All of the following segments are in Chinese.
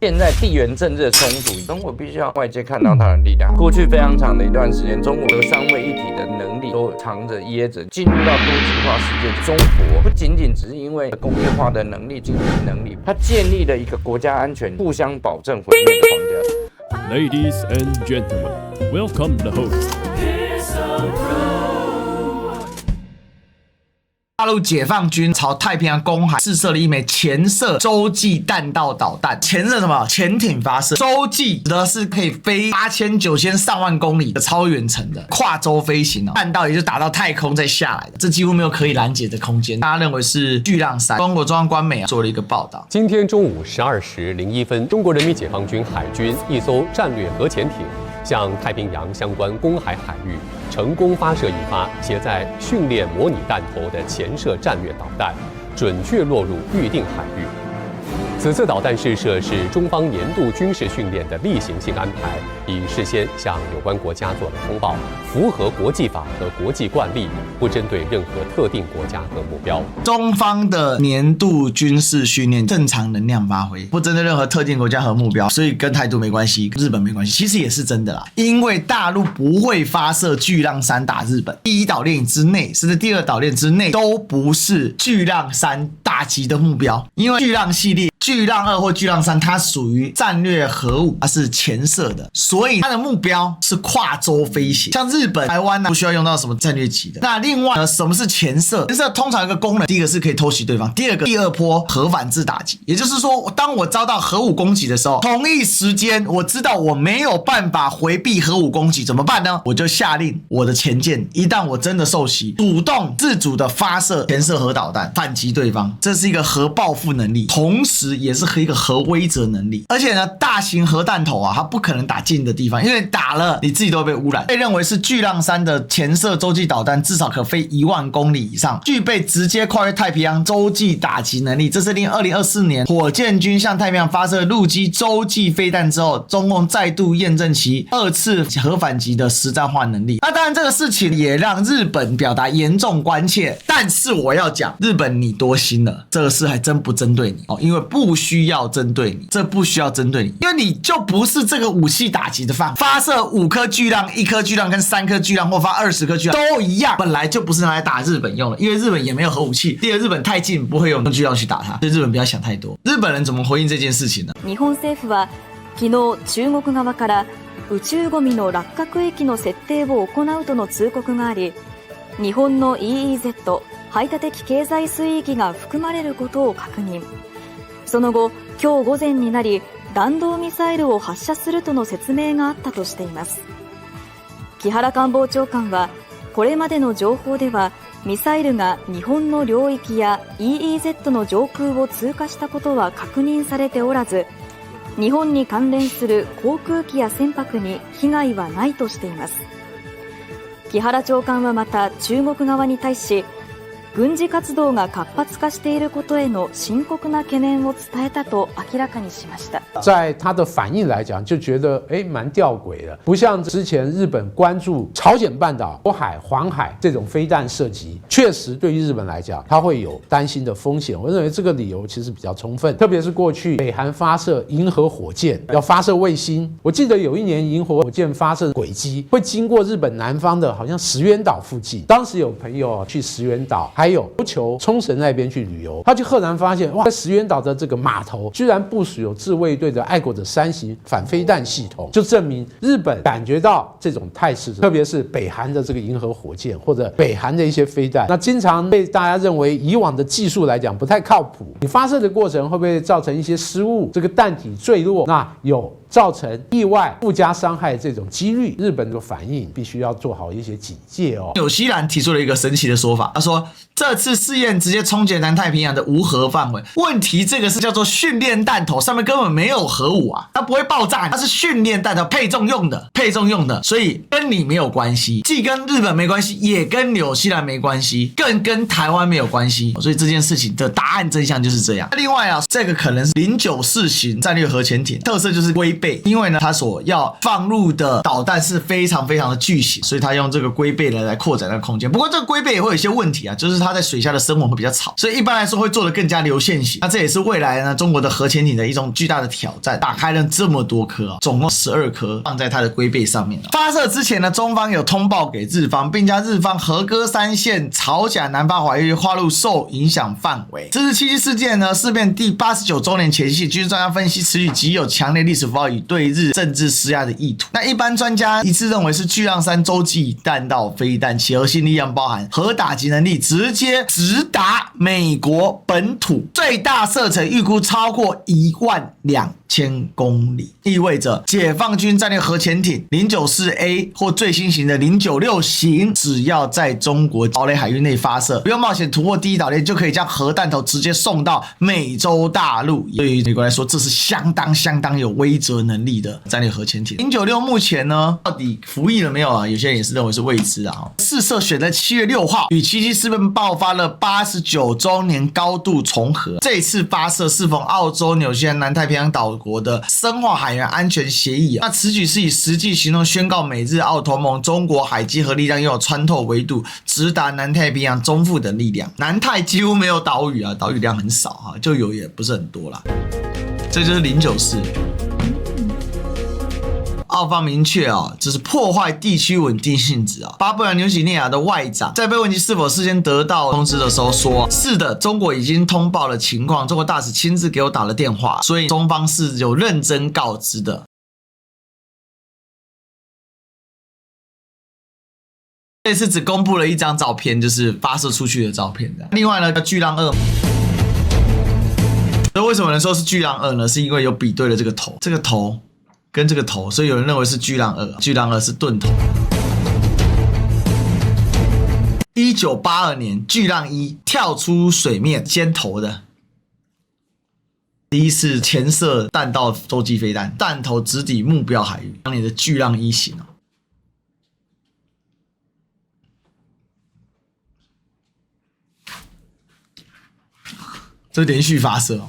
现在地缘政治的冲突，中国必须要外界看到它的力量。过去非常长的一段时间，中国的三位一体的能力都藏着掖着，进入到多极化世界。中国不仅仅只是因为工业化的能力、经济能力，它建立了一个国家安全、互相保证毁灭的框架。Ladies and gentlemen, welcome the host. 大陆解放军朝太平洋公海试射了一枚潜射洲际弹道导弹。潜射什么？潜艇发射。洲际指的是可以飞8000、9000、上万公里的超远程的跨洲飞行哦。弹道也就打到太空再下来的，这几乎没有可以拦截的空间。大家认为是巨浪3。中国中央官媒做了一个报道。今天中午12时01分，中国人民解放军海军一艘战略核潜艇向太平洋相关公海海域成功发射一发携载训练模拟弹头的潜射战略导弹，准确落入预定海域。此次导弹试射是中方年度军事训练的例行性安排，已事先向有关国家做了通报，符合国际法和国际惯例，不针对任何特定国家和目标。中方的年度军事训练正常能量发挥，不针对任何特定国家和目标，所以跟台独没关系，跟日本没关系。其实也是真的啦，因为大陆不会发射巨浪3打日本，第一岛链之内甚至第二岛链之内都不是巨浪3打击的目标，因为巨浪系列巨浪2或巨浪3它属于战略核武，它是潜射的，所以它的目标是跨洲飞行。像日本、台湾不需要用到什么战略级的。那另外呢，什么是潜射？潜射通常有一个功能，第一个是可以偷袭对方，第二个第二波核反制打击。也就是说，当我遭到核武攻击的时候，同一时间我知道我没有办法回避核武攻击，怎么办呢？我就下令我的潜舰，一旦我真的受袭，主动自主的发射潜射核导弹反击对方，这是一个核报复能力，同时也是一个核威慑能力。而且呢，大型核弹头啊，它不可能打近的地方，因为打了你自己都会被污染。被认为是巨浪3的潜射洲际导弹至少可飞1万公里以上，具备直接跨越太平洋洲际打击能力。这是2024年火箭军向太平洋发射陆基洲际飞弹之后，中共再度验证其2次核反击的实战化能力。那当然这个事情也让日本表达严重关切，但是我要讲，日本你多心了，这个事还真不针对你哦，因为不需要针对你，这不需要针对你，因为你就不是这个武器打击的范围。发射5颗巨浪、1颗巨浪跟3颗巨浪，或发20颗巨浪都一样，本来就不是拿来打日本用的，因为日本也没有核武器。第二，日本太近，不会用巨浪去打它，所以日本不要想太多。日本人怎么回应这件事情呢？日本政府は昨日中国側から宇宙ゴミの落下区域の設定を行うとの通告があり、日本の EEZ 排他的経済水域が含まれることを確認。その後、今日午前になり弾道ミサイルを発射するとの説明があったとしています。木原官房長官は、これまでの情報ではミサイルが日本の領域や EEZ の上空を通過したことは確認されておらず、日本に関連する航空機や船舶に被害はないとしています。木原長官はまた中国側に対し、軍事活動が活発化していることへの深刻な懸念を伝えたと明らかにしました。在他的反应来讲，就觉得蛮吊诡的，不像之前日本关注朝鲜半岛、渤海、黄海这种飞弹射击，确实对于日本来讲，它会有担心的风险。我认为这个理由其实比较充分，特别是过去北韩发射银河火箭要发射卫星，我记得有一年银河火箭发射轨迹会经过日本南方的好像石垣岛附近，当时有朋友去石垣岛。还有琉球、冲绳那边去旅游，他就赫然发现，哇，在石垣岛的这个码头居然部署有自卫队的爱国者3型反飞弹系统，就证明日本感觉到这种态势，特别是北韩的这个银河火箭或者北韩的一些飞弹，那经常被大家认为以往的技术来讲不太靠谱，你发射的过程会不会造成一些失误，这个弹体坠落，那有造成意外附加伤害这种几率，日本的反应必须要做好一些警戒哦。纽西兰提出了一个神奇的说法，他说这次试验直接冲击南太平洋的无核范围。问题这个是叫做训练弹头，上面根本没有核武啊，它不会爆炸，它是训练弹头配重用的，所以跟你没有关系，既跟日本没关系，也跟纽西兰没关系，更跟台湾没有关系。所以这件事情的答案真相就是这样。另外啊，这个可能是09-4型战略核潜艇，特色就是龟背，因为呢它所要放入的导弹是非常非常的巨型，所以它用这个龟背来扩展那个空间。不过这个龟背也会有一些问题啊，就是就是它在水下的生活会比较吵，所以一般来说会做得更加流线型。那这也是未来呢中国的核潜艇的一种巨大的挑战，打开了这么多颗总共12颗放在它的龟背上面。发射之前呢，中方有通报给日方，并将日方和歌山县朝甲南方海域划入受影响范围。这次7·7事件呢，事变第89周年前夕，军事专家分析此举极有强烈历史符号与对日政治施压的意图。那一般专家一致认为是巨浪3洲际弹道飞弹，其核心力量包含核打击能力，直接直达美国本土，最大射程预估超过12000公里，意味着解放军战略核潜艇094A 或最新型的096型，只要在中国堡垒海域内发射，不用冒险突破第一岛链，就可以将核弹头直接送到美洲大陆。对于美国来说，这是相当有威慑能力的战略核潜艇。096目前呢，到底服役了没有啊？有些人也是认为是未知啊。试射选在7月6号，与7·7事变爆发了89周年高度重合。这一次发射适逢澳洲、纽西兰、南太平洋岛国的深化海洋安全协议啊。那此举是以实际行动宣告美日澳同盟中国海基核力量拥有穿透维度，直达南太平洋、中部等力量。南太几乎没有岛屿啊，岛屿量很少哈，就有也不是很多啦。这就是094。澳方明确这是破坏地区稳定性质巴布亚纽几内亚的外长在被问及是否事先得到通知的时候说，是的，中国已经通报了情况，中国大使亲自给我打了电话，所以中方是有认真告知的。这次只公布了一张照片，就是发射出去的照片。另外呢，巨浪2，所以为什么能说是巨浪2呢？是因为有比对了这个头，这个头跟这个头，所以有人认为是巨浪2，巨浪2是钝头。1982年，巨浪1跳出水面先投的，第一次潜射弹道洲际飞弹，弹头直抵目标海域，当年的巨浪1型这连续发射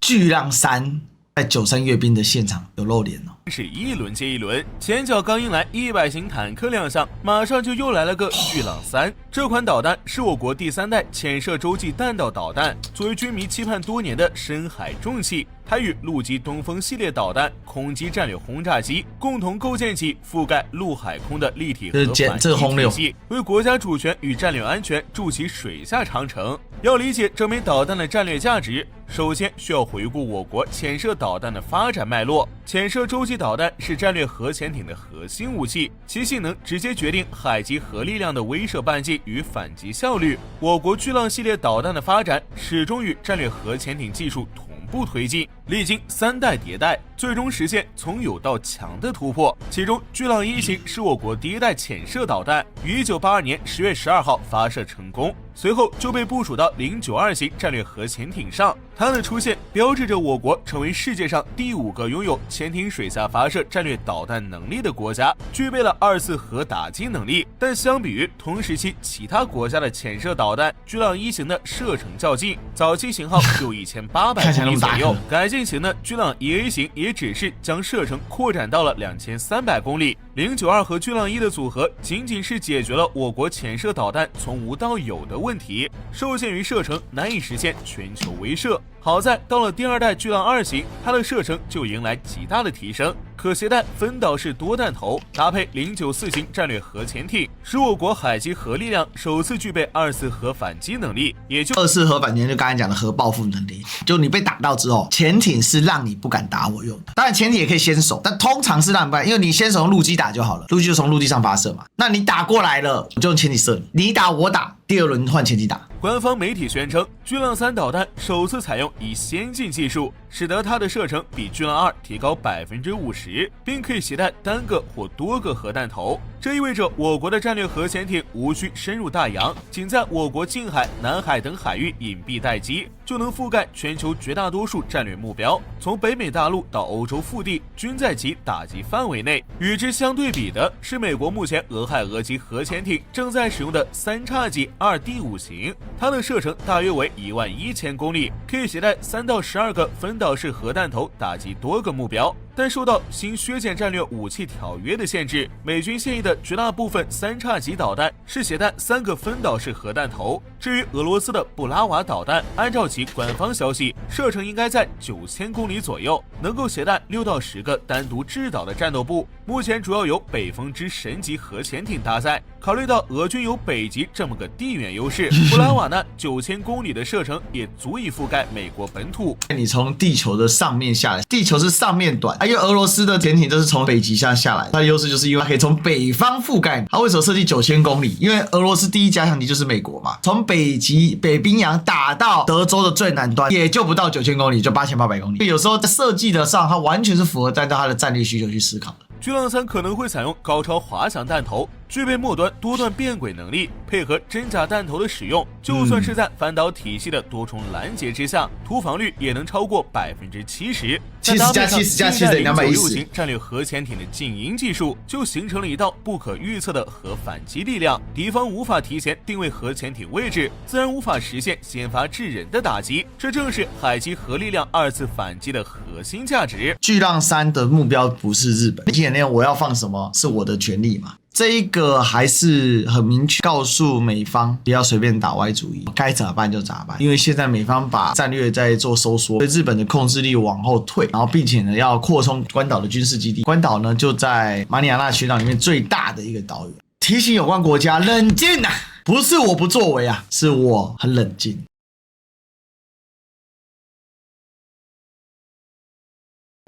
巨浪3在93阅兵的现场有露脸是一轮接一轮，前脚刚迎来100型坦克亮相，马上就又来了个巨浪3。这款导弹是我国第3代潜射洲际弹道导弹，作为军迷期盼多年的深海重器，它与陆基东风系列导弹、空基战略轰炸机共同构建起覆盖陆海空的立体和反击体系，为国家主权与战略安全筑起水下长城。要理解这枚导弹的战略价值，首先需要回顾我国潜射导弹的发展脉络。潜射洲际导弹是战略核潜艇的核心武器，其性能直接决定海基核力量的威慑半径与反击效率。我国巨浪系列导弹的发展始终与战略核潜艇技术同步推进，历经3代迭代，最终实现从有到强的突破。其中巨浪1型是我国第1代潜射导弹，于1982年10月12号发射成功，随后就被部署到092型战略核潜艇上。它的出现标志着我国成为世界上第5个拥有潜艇水下发射战略导弹能力的国家，具备了2次核打击能力。但相比于同时期其他国家的潜射导弹，巨浪1型的射程较近，早期型号就1800公里左右，改进型的巨浪1A型也只是将射程扩展到了2300公里。092和巨浪1的组合仅仅是解决了我国潜射导弹从无到有的问题，受限于射程难以实现全球威慑。好在到了第2代巨浪2型，它的射程就迎来极大的提升，可携带分导式多弹头，搭配094型战略核潜艇，使我国海基核力量首次具备2次核反击能力，也就2次核反击就刚才讲的核报复能力，就你被打到之后，潜艇是让你不敢打我用的。当然潜艇也可以先手，但通常是让你不敢，因为你先手用陆基打就好了，陆基就从陆地上发射嘛。那你打过来了，我就用潜艇射你，你打我打，第2轮换潜艇打。官方媒体宣称，巨浪3导弹首次采用以先进技术，使得它的射程比巨浪2提高50%，并可以携带单个或多个核弹头。这意味着我国的战略核潜艇无需深入大洋，仅在我国近海、南海等海域隐蔽待机，就能覆盖全球绝大多数战略目标，从北美大陆到欧洲腹地均在其打击范围内。与之相对比的是，美国目前俄亥俄级核潜艇正在使用的3级2D5型，它的射程大约为11000公里，可以携带3到12个分导式核弹头打击多个目标。但受到新削减战略武器条约的限制，美军现役的绝大部分3叉戟导弹是携带3个分导式核弹头。至于俄罗斯的布拉瓦导弹，按照其官方消息，射程应该在9000公里左右，能够携带6到10个单独制导的战斗部。目前主要由北风之神级核潜艇搭载。考虑到俄军有北极这么个地缘优势，布拉瓦呢9000公里的射程也足以覆盖美国本土。你从地球的上面下来，地球是上面短，因为俄罗斯的潜艇都是从北极下来，它的优势就是因为它可以从北方覆盖。它为什么设计9000公里？因为俄罗斯第一假想敌就是美国嘛，从北极北冰洋打到德州的最南端，也就不到9000公里，就8800公里。有时候在设计的上，它完全是符合按照它的战略需求去思考的。巨浪3可能会采用高超滑翔弹头，具备末端多段变轨能力，配合真假弹头的使用，就算是在反导体系的多重拦截之下，突防率也能超过70%。70+70+70等于210。型战略核潜艇的静音技术，就形成了一道不可预测的核反击力量。敌方无法提前定位核潜艇位置，自然无法实现先发制人的打击。这正是海基核力量2次反击的核心价值。巨浪3的目标不是日本，今年我要放什么是我的权利嘛？这一个还是很明确告诉美方不要随便打歪主意，该咋办就咋办。因为现在美方把战略在做收缩，对日本的控制力往后退，然后并且呢要扩充关岛的军事基地。关岛呢就在马里亚纳群岛里面最大的一个岛屿。提醒有关国家冷静啊，不是我不作为啊，是我很冷静。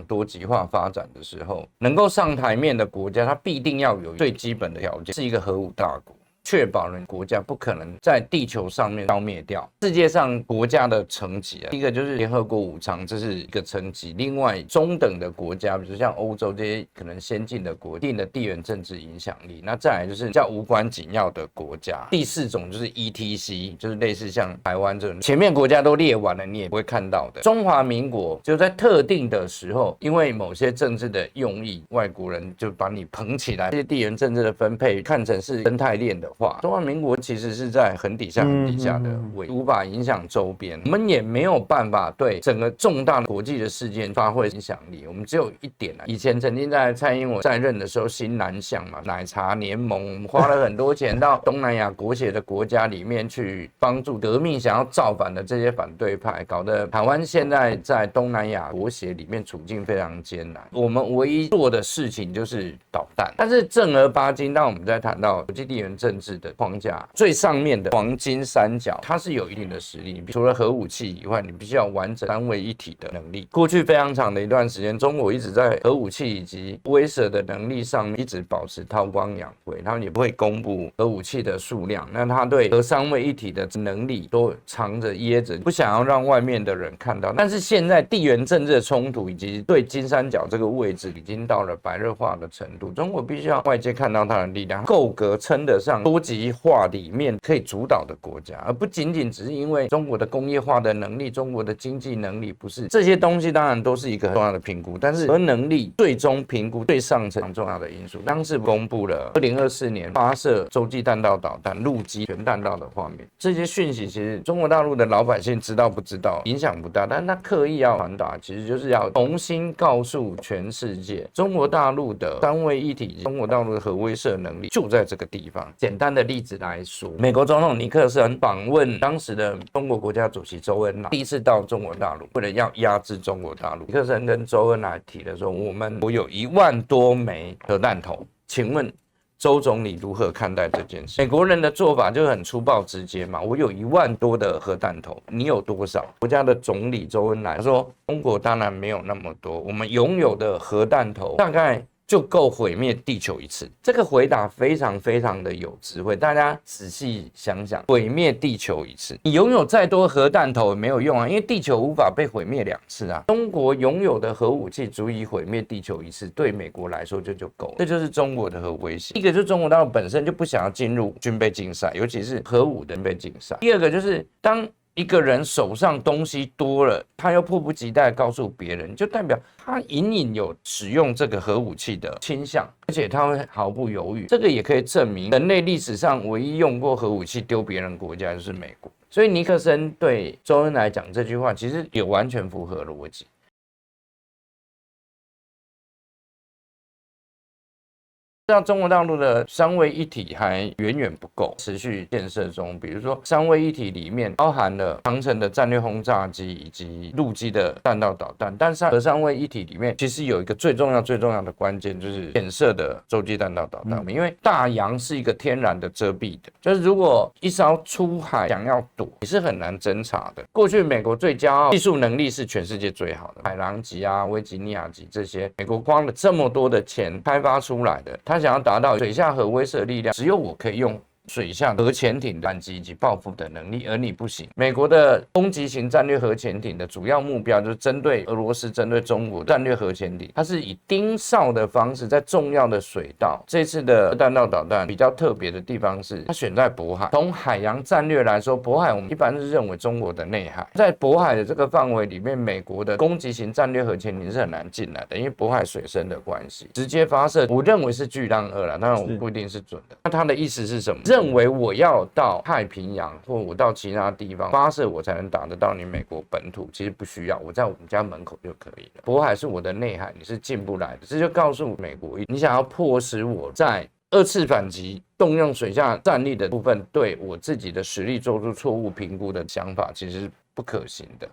多极化发展的时候，能够上台面的国家，它必定要有最基本的条件，是一个核武大国。确保人国家不可能在地球上面消灭掉。世界上国家的层级一个就是联合国5常，这是一个层级。另外中等的国家，比如像欧洲这些可能先进的国，一定的地缘政治影响力。那再来就是叫无关紧要的国家。第4种就是 ETC， 就是类似像台湾这种，前面国家都列完了，你也不会看到的。中华民国就在特定的时候，因为某些政治的用意，外国人就把你捧起来，这些地缘政治的分配看成是生态链的话，中华民国其实是在很底下的位置，无法影响周边，我们也没有办法对整个重大的国际的事件发挥影响力。我们只有一点以前曾经在蔡英文在任的时候，新南向嘛，奶茶联盟，我们花了很多钱到东南亚国协的国家里面去帮助革命想要造反的这些反对派，搞得台湾现在在东南亚国协里面处境非常艰难。我们唯一做的事情就是导弹，但是正儿八经，当我们在谈到国际地缘政治的框架最上面的黄金三角，它是有一定的实力。除了核武器以外，你必须要完整三位一体的能力。过去非常长的一段时间，中国一直在核武器以及威慑的能力上面一直保持韬光养晦，他们也不会公布核武器的数量。那他对核三位一体的能力都藏着掖着，不想要让外面的人看到。但是现在地缘政治的冲突以及对金三角这个位置已经到了白热化的程度，中国必须要外界看到它的力量，够格称得上多极化里面可以主导的国家，而不仅仅只是因为中国的工业化的能力、中国的经济能力，不是这些东西当然都是一个很重要的评估，但是核能力最终评估最上层重要的因素。当时公布了2024年发射洲际弹道导弹、陆基全弹道的画面，这些讯息其实中国大陆的老百姓知道不知道影响不大，但是他刻意要传达，其实就是要重新告诉全世界，中国大陆的三位一体、中国大陆的核威慑能力就在这个地方。简单的例子来说，美国总统尼克森访问当时的中国国家主席周恩来，第一次到中国大陆，为了要压制中国大陆，尼克森跟周恩来提的说，我有1万多枚核弹头，请问周总理如何看待这件事？美国人的做法就很粗暴直接嘛，我有1万多的核弹头，你有多少？国家的总理周恩来他说，中国当然没有那么多，我们拥有的核弹头大概就够毁灭地球一次。这个回答非常非常的有智慧，大家仔细想想，毁灭地球一次，你拥有再多核弹头也没有用啊，因为地球无法被毁灭2次啊。中国拥有的核武器足以毁灭地球1次，对美国来说就够了，这就是中国的核威胁。一个就是中国大陆本身就不想要进入军备竞赛，尤其是核武的军备竞赛。第二个就是当一个人手上东西多了，他又迫不及待告诉别人，就代表他隐隐有使用这个核武器的倾向，而且他会毫不犹豫。这个也可以证明，人类历史上唯一用过核武器丢别人国家就是美国。所以尼克森对周恩来讲这句话，其实也完全符合逻辑。让中国大陆的三位一体还远远不够，持续建设中。比如说三位一体里面包含了长程的战略轰炸机以及陆基的弹道导弹，但是三位一体里面其实有一个最重要的关键，就是潜射的洲际弹道导弹。因为大洋是一个天然的遮蔽的，就是如果一艘出海想要躲，你是很难侦察的。过去美国最骄傲技术能力是全世界最好的，海狼级啊、维吉尼亚级这些，美国花了这么多的钱开发出来的，他想要达到水下核威慑力量，只有我可以用水下核潜艇反击以及报复的能力，而你不行。美国的攻击型战略核潜艇的主要目标就是针对俄罗斯、针对中国的战略核潜艇，它是以盯梢的方式在重要的水道。这次的弹道导弹比较特别的地方是，它选在渤海。从海洋战略来说，渤海我们一般是认为中国的内海，在渤海的这个范围里面，美国的攻击型战略核潜艇是很难进来的，因为渤海水深的关系，直接发射，我认为是巨浪2啦，当然我不一定是准的。那它的意思是什么？认为我要到太平洋或我到其他地方发射，我才能打得到你美国本土，其实不需要，我在我们家门口就可以了。渤海是我的内海，你是进不来的，这就告诉美国，你想要迫使我在2次反击动用水下战力的部分，对我自己的实力做出错误评估的想法，其实是不可行的。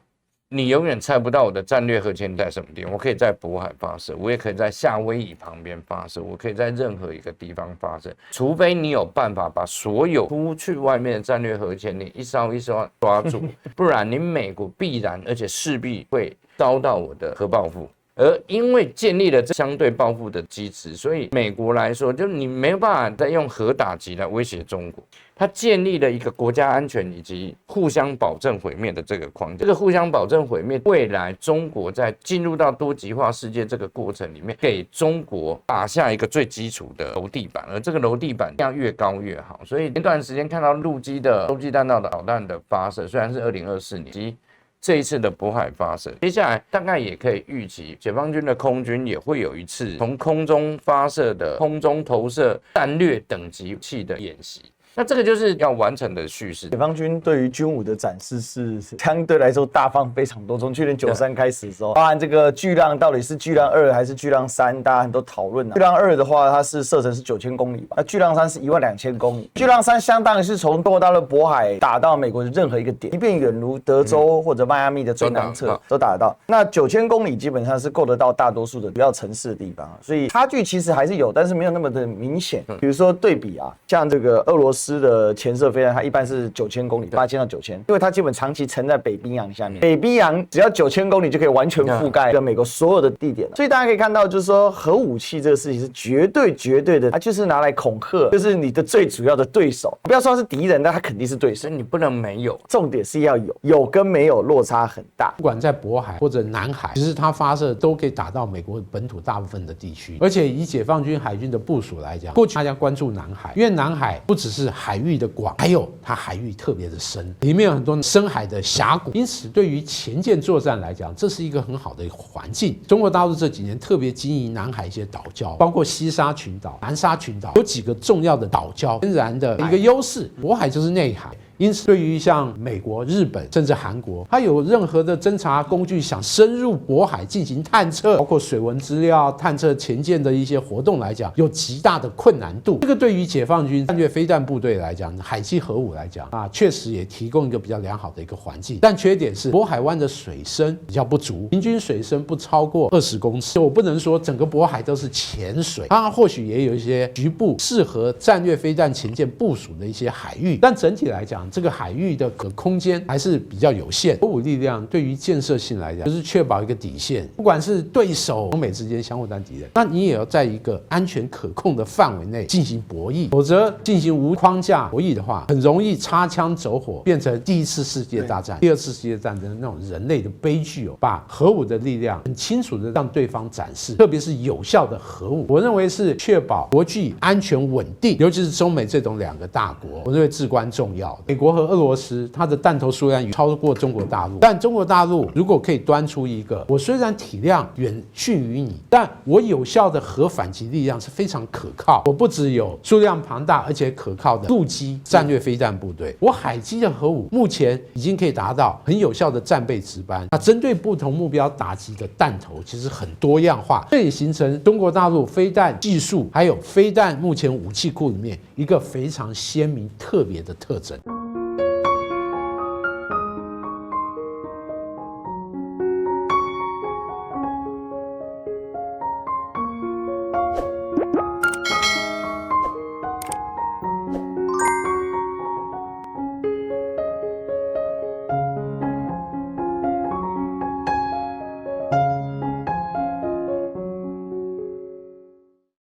你永远猜不到我的战略核潜艇在什么地方，我可以在渤海发射，我也可以在夏威夷旁边发射，我可以在任何一个地方发射，除非你有办法把所有出去外面的战略核潜艇一艘一艘抓住，不然你美国必然而且势必会遭到我的核报复。而因为建立了这相对报复的机制，所以美国来说，就你没有办法再用核打击来威胁中国。它建立了一个国家安全以及互相保证毁灭的这个框架。这个互相保证毁灭，未来中国在进入到多极化世界这个过程里面，给中国打下一个最基础的楼地板，而这个楼地板要越高越好。所以那段时间看到陆基的洲际弹道导弹的发射，虽然是2024年及这一次的渤海发射，接下来大概也可以预期，解放军的空军也会有一次从空中发射的空中投射战略等级武器的演习。那这个就是要完成的叙事。解放军对于军武的展示是相对来说大方非常多。从去年93开始的时候，包含这个巨浪到底是巨浪2还是巨浪3，大家很多讨论。巨浪2的话，它是射程是9000公里吧，那巨浪3是12000公里。巨浪3相当于是从中国大陆渤海打到美国的任何一个点，即便远如德州或者迈阿密的最南侧都打得到。那9000公里基本上是够得到大多数的主要城市的地方，所以差距其实还是有，但是没有那么的明显。比如说对比啊，像这个俄罗斯的潜射飞弹，它一般是9000公里，8000到9000，因为它基本长期沉在北冰洋下面，北冰洋只要9000公里就可以完全覆盖跟美国所有的地点了。所以大家可以看到，就是说核武器这个事情是绝对的，它就是拿来恐吓，就是你的最主要的对手。不要说他是敌人，但他肯定是对手，你不能没有。重点是要有跟没有落差很大。不管在渤海或者南海，其实它发射都可以打到美国本土大部分的地区。而且以解放军海军的部署来讲，过去大家关注南海，因为南海不只是海域的广，还有它海域特别的深，里面有很多深海的峡谷，因此对于前舰作战来讲，这是一个很好的一个环境。中国大陆这几年特别经营南海一些岛礁，包括西沙群岛、南沙群岛，有几个重要的岛礁，天然的一个优势。渤海就是内海。因此，对于像美国、日本甚至韩国，它有任何的侦察工具想深入渤海进行探测，包括水文资料、探测前舰的一些活动来讲，有极大的困难度。这个对于解放军战略飞弹部队来讲，海基核武来讲啊，确实也提供一个比较良好的一个环境。但缺点是，渤海湾的水深比较不足，平均水深不超过20公尺。我不能说整个渤海都是浅水，它或许也有一些局部适合战略飞弹前舰部署的一些海域，但整体来讲，这个海域的空间还是比较有限。核武力量对于建设性来讲，就是确保一个底线，不管是对手中美之间相互单敌人，那你也要在一个安全可控的范围内进行博弈，否则进行无框架博弈的话，很容易擦枪走火，变成第1次世界大战、第2次世界战争那种人类的悲剧哦。把核武的力量很清楚的让对方展示，特别是有效的核武，我认为是确保国际安全稳定，尤其是中美这种2个大国，我认为至关重要的。美国和俄罗斯它的弹头数量远超过中国大陆，但中国大陆如果可以端出一个，我虽然体量远逊于你，但我有效的核反击力量是非常可靠。我不只有数量庞大而且可靠的陆基战略飞弹部队，我海基的核武目前已经可以达到很有效的战备值班。那针对不同目标打击的弹头其实很多样化，这也形成中国大陆飞弹技术还有飞弹目前武器库里面一个非常鲜明特别的特征。